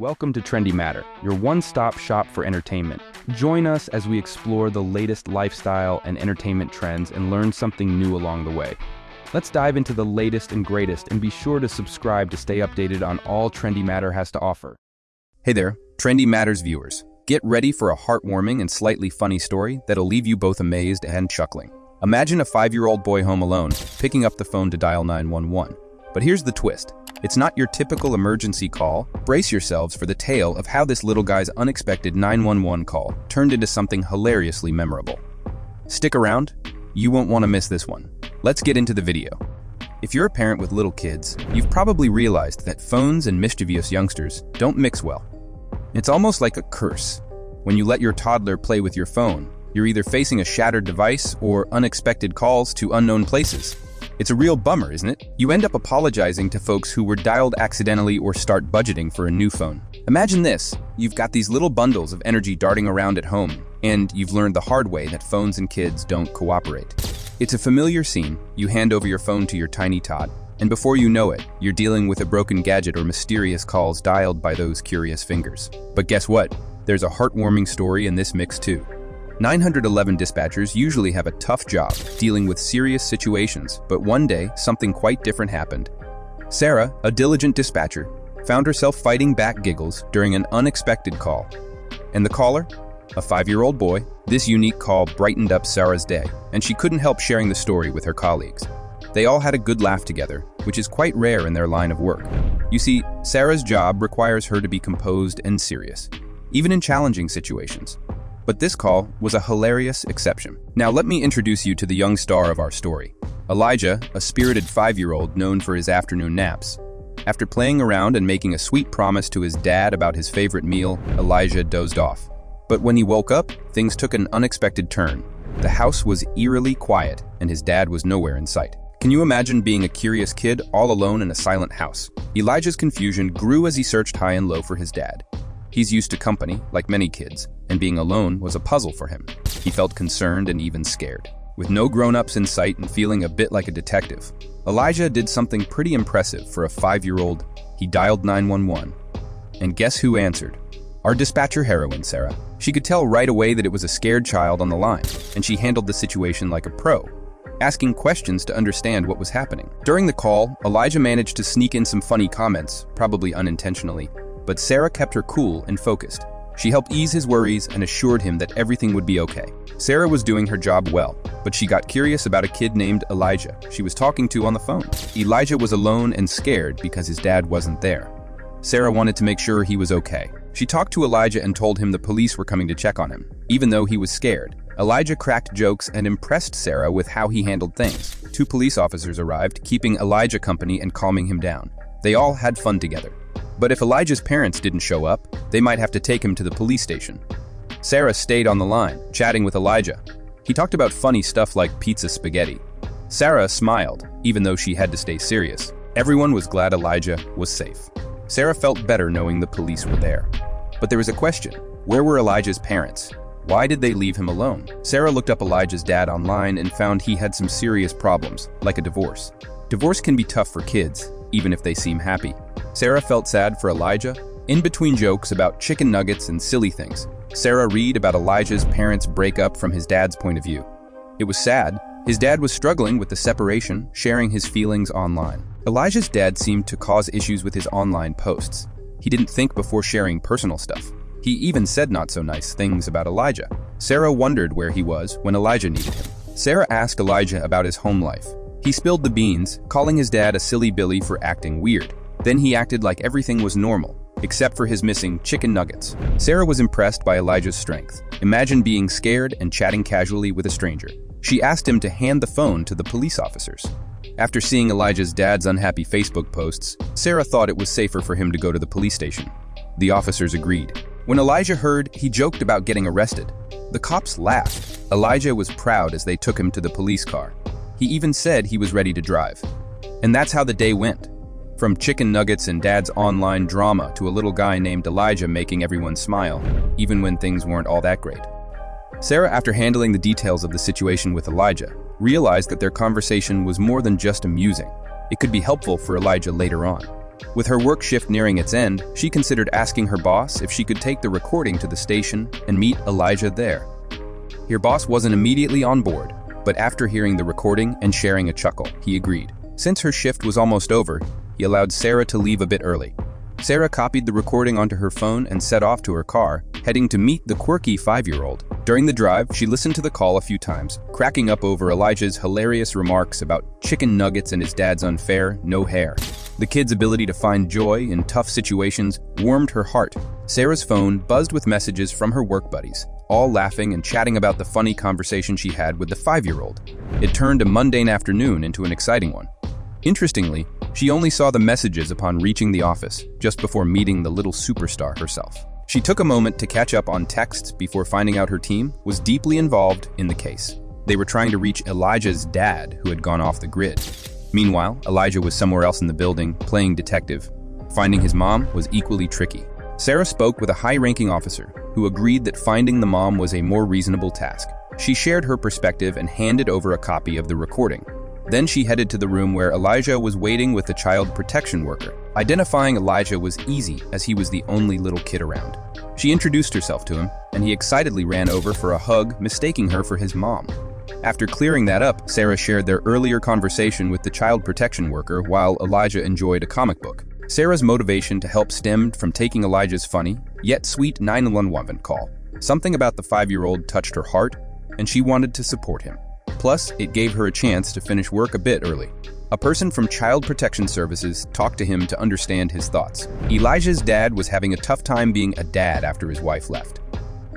Welcome to Trendy Matter, your one-stop shop for entertainment. Join us as we explore the latest lifestyle and entertainment trends and learn something new along the way. Let's dive into the latest and greatest, and be sure to subscribe to stay updated on all Trendy Matter has to offer. Hey there, Trendy Matters viewers. Get ready for a heartwarming and slightly funny story that'll leave you both amazed and chuckling. Imagine a 5-year-old boy home alone, picking up the phone to dial 911. But here's the twist. It's not your typical emergency call. Brace yourselves for the tale of how this little guy's unexpected 911 call turned into something hilariously memorable. Stick around, you won't want to miss this one. Let's get into the video. If you're a parent with little kids, you've probably realized that phones and mischievous youngsters don't mix well. It's almost like a curse. When you let your toddler play with your phone, you're either facing a shattered device or unexpected calls to unknown places. It's a real bummer, isn't it? You end up apologizing to folks who were dialed accidentally or start budgeting for a new phone. Imagine this. You've got these little bundles of energy darting around at home, and you've learned the hard way that phones and kids don't cooperate. It's a familiar scene. You hand over your phone to your tiny tot, and before you know it, you're dealing with a broken gadget or mysterious calls dialed by those curious fingers. But guess what? There's a heartwarming story in this mix too. 911 dispatchers usually have a tough job dealing with serious situations, but one day, something quite different happened. Sara, a diligent dispatcher, found herself fighting back giggles during an unexpected call. And the caller? A 5-year-old boy. This unique call brightened up Sara's day, and she couldn't help sharing the story with her colleagues. They all had a good laugh together, which is quite rare in their line of work. You see, Sara's job requires her to be composed and serious, even in challenging situations. But this call was a hilarious exception. Now let me introduce you to the young star of our story. Elijah, a spirited 5-year-old known for his afternoon naps. After playing around and making a sweet promise to his dad about his favorite meal, Elijah dozed off. But when he woke up, things took an unexpected turn. The house was eerily quiet, and his dad was nowhere in sight. Can you imagine being a curious kid all alone in a silent house? Elijah's confusion grew as he searched high and low for his dad. He's used to company, like many kids, and being alone was a puzzle for him. He felt concerned and even scared. With no grown-ups in sight and feeling a bit like a detective, Elijah did something pretty impressive for a 5-year-old. He dialed 911. And guess who answered? Our dispatcher heroine, Sara. She could tell right away that it was a scared child on the line, and she handled the situation like a pro, asking questions to understand what was happening. During the call, Elijah managed to sneak in some funny comments, probably unintentionally, but Sara kept her cool and focused. She helped ease his worries and assured him that everything would be okay. Sara was doing her job well, but she got curious about a kid named Elijah she was talking to on the phone. Elijah was alone and scared because his dad wasn't there. Sara wanted to make sure he was okay. She talked to Elijah and told him the police were coming to check on him. Even though he was scared, Elijah cracked jokes and impressed Sara with how he handled things. 2 police officers arrived, keeping Elijah company and calming him down. They all had fun together. But if Elijah's parents didn't show up, they might have to take him to the police station. Sara stayed on the line, chatting with Elijah. He talked about funny stuff like pizza spaghetti. Sara smiled, even though she had to stay serious. Everyone was glad Elijah was safe. Sara felt better knowing the police were there. But there was a question. Where were Elijah's parents? Why did they leave him alone? Sara looked up Elijah's dad online and found he had some serious problems, like a divorce. Divorce can be tough for kids, even if they seem happy. Sara felt sad for Elijah. In between jokes about chicken nuggets and silly things, Sara read about Elijah's parents' breakup from his dad's point of view. It was sad. His dad was struggling with the separation, sharing his feelings online. Elijah's dad seemed to cause issues with his online posts. He didn't think before sharing personal stuff. He even said not so nice things about Elijah. Sara wondered where he was when Elijah needed him. Sara asked Elijah about his home life. He spilled the beans, calling his dad a silly Billy for acting weird. Then he acted like everything was normal, except for his missing chicken nuggets. Sara was impressed by Elijah's strength. Imagine being scared and chatting casually with a stranger. She asked him to hand the phone to the police officers. After seeing Elijah's dad's unhappy Facebook posts, Sara thought it was safer for him to go to the police station. The officers agreed. When Elijah heard, he joked about getting arrested. The cops laughed. Elijah was proud as they took him to the police car. He even said he was ready to drive. And that's how the day went. From chicken nuggets and dad's online drama to a little guy named Elijah making everyone smile, even when things weren't all that great. Sara, after handling the details of the situation with Elijah, realized that their conversation was more than just amusing. It could be helpful for Elijah later on. With her work shift nearing its end, she considered asking her boss if she could take the recording to the station and meet Elijah there. Her boss wasn't immediately on board, but after hearing the recording and sharing a chuckle, he agreed. Since her shift was almost over, he allowed Sara to leave a bit early. Sara copied the recording onto her phone and set off to her car, heading to meet the quirky 5-year-old. During the drive, she listened to the call a few times, cracking up over Elijah's hilarious remarks about chicken nuggets and his dad's unfair no hair. The kid's ability to find joy in tough situations warmed her heart. Sara's phone buzzed with messages from her work buddies, all laughing and chatting about the funny conversation she had with the 5-year-old. It turned a mundane afternoon into an exciting one. Interestingly, she only saw the messages upon reaching the office, just before meeting the little superstar herself. She took a moment to catch up on texts before finding out her team was deeply involved in the case. They were trying to reach Elijah's dad, who had gone off the grid. Meanwhile, Elijah was somewhere else in the building, playing detective. Finding his mom was equally tricky. Sara spoke with a high-ranking officer, who agreed that finding the mom was a more reasonable task. She shared her perspective and handed over a copy of the recording. Then she headed to the room where Elijah was waiting with the child protection worker. Identifying Elijah was easy, as he was the only little kid around. She introduced herself to him, and he excitedly ran over for a hug, mistaking her for his mom. After clearing that up, Sara shared their earlier conversation with the child protection worker while Elijah enjoyed a comic book. Sara's motivation to help stemmed from taking Elijah's funny, yet sweet 911 call. Something about the 5-year-old touched her heart, and she wanted to support him. Plus, it gave her a chance to finish work a bit early. A person from Child Protection Services talked to him to understand his thoughts. Elijah's dad was having a tough time being a dad after his wife left.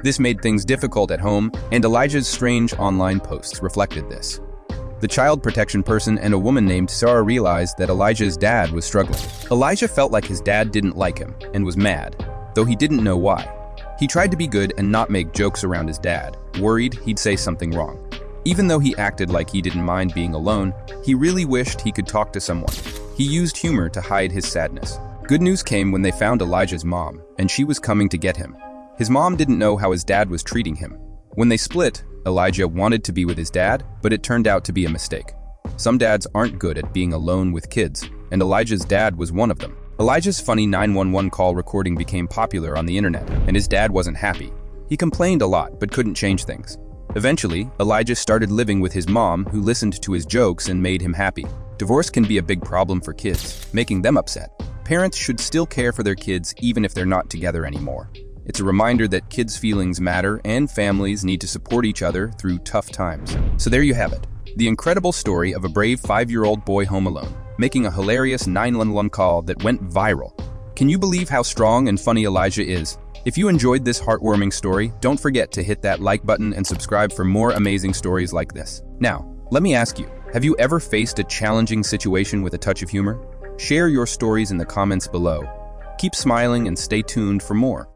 This made things difficult at home, and Elijah's strange online posts reflected this. The child protection person and a woman named Sara realized that Elijah's dad was struggling. Elijah felt like his dad didn't like him and was mad, though he didn't know why. He tried to be good and not make jokes around his dad, worried he'd say something wrong. Even though he acted like he didn't mind being alone, he really wished he could talk to someone. He used humor to hide his sadness. Good news came when they found Elijah's mom, and she was coming to get him. His mom didn't know how his dad was treating him. When they split, Elijah wanted to be with his dad, but it turned out to be a mistake. Some dads aren't good at being alone with kids, and Elijah's dad was one of them. Elijah's funny 911 call recording became popular on the internet, and his dad wasn't happy. He complained a lot, but couldn't change things. Eventually, Elijah started living with his mom, who listened to his jokes and made him happy. Divorce can be a big problem for kids, making them upset. Parents should still care for their kids even if they're not together anymore. It's a reminder that kids' feelings matter and families need to support each other through tough times. So there you have it, the incredible story of a brave 5-year-old boy home alone, making a hilarious 911 call that went viral. Can you believe how strong and funny Elijah is? If you enjoyed this heartwarming story, don't forget to hit that like button and subscribe for more amazing stories like this. Now, let me ask you, have you ever faced a challenging situation with a touch of humor? Share your stories in the comments below. Keep smiling and stay tuned for more.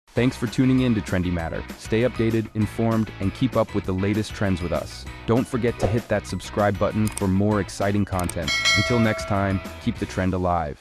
Thanks for tuning in to Trendy Matter. Stay updated, informed, and keep up with the latest trends with us. Don't forget to hit that subscribe button for more exciting content. Until next time, keep the trend alive.